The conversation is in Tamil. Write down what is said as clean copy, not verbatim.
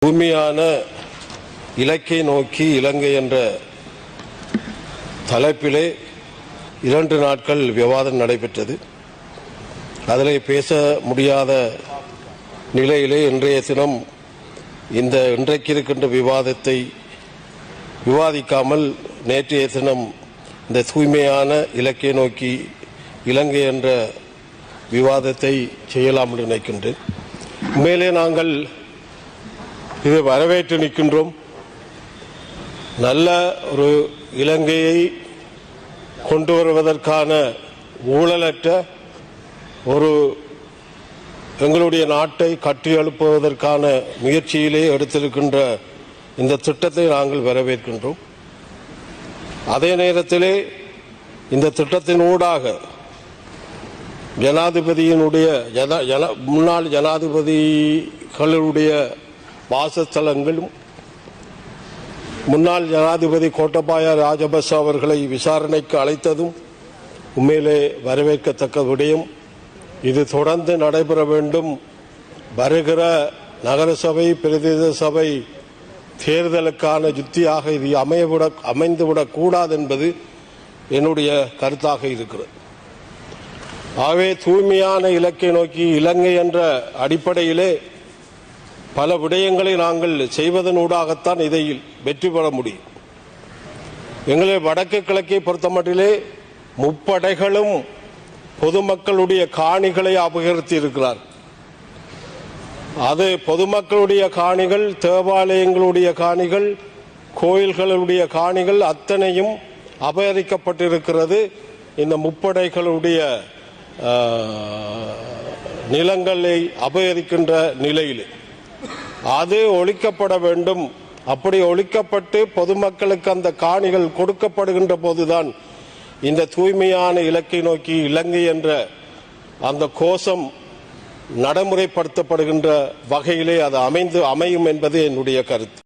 தூய்மையான இலக்கை நோக்கி இலங்கை என்ற தலைப்பிலே 2 நாட்கள் விவாதம் நடைபெற்றது. அதிலே பேச முடியாத நிலையிலே இன்றைய தினம் இன்றைக்கு இருக்கின்ற விவாதத்தை விவாதிக்காமல் நேற்றைய தினம் இந்த தூய்மையான இலக்கை நோக்கி இலங்கை என்ற விவாதத்தை செய்யலாம் என்று நினைக்கின்றேன். உண்மையிலே நாங்கள் இதை வரவேற்று நிற்கின்றோம். நல்ல ஒரு இலங்கையை கொண்டு வருவதற்கான ஊழலற்ற ஒரு எங்களுடைய நாட்டை கட்டியெழுப்புவதற்கான முயற்சியிலே எடுத்திருக்கின்ற இந்த திட்டத்தை நாங்கள் வரவேற்கின்றோம். அதே நேரத்திலே இந்த திட்டத்தின் ஊடாக ஜனாதிபதியினுடைய முன்னாள் ஜனாதிபதிகளுடைய வாசஸ்தலங்களும் முன்னாள் ஜனாதிபதி கோட்டபாய ராஜபக்ச அவர்களை விசாரணைக்கு அழைத்ததும் உண்மையிலே வரவேற்கத்தக்க விடயம். இது தொடர்ந்து நடைபெற வேண்டும். வருகிற நகரசபை பிரதேச சபை தேர்தலுக்கான யுத்தியாக இது அமைந்துவிடக் கூடாது என்பது என்னுடைய கருத்தாக இருக்கிறது. ஆகவே தூய்மையான இலக்கை நோக்கி இலங்கை என்ற அடிப்படையிலே பல விடயங்களை நாங்கள் செய்வதனூடாகத்தான் இதை வெற்றி பெற முடியும். எங்களை வடக்கு கிழக்கை பொறுத்தமட்டிலே முப்படைகளும் பொதுமக்களுடைய காணிகளை அபகரித்து இருக்கிறார். அது பொதுமக்களுடைய காணிகள், தேவாலயங்களுடைய காணிகள், கோயில்களுடைய காணிகள் அத்தனையும் அபகரிக்கப்பட்டிருக்கிறது. இந்த முப்படைகளுடைய நிலங்களை அபகரிக்கின்ற நிலையில் அது ஒழிக்கப்பட வேண்டும். அப்படி ஒழிக்கப்பட்டு பொதுமக்களுக்கு அந்த காணிகள் கொடுக்கப்படுகின்ற போதுதான் இந்த தூய்மையான இலக்கை நோக்கி இலங்கை என்ற அந்த கோஷம் நடைமுறைப்படுத்தப்படுகின்ற வகையிலே அது அமையும் என்பது என்னுடைய கருத்து.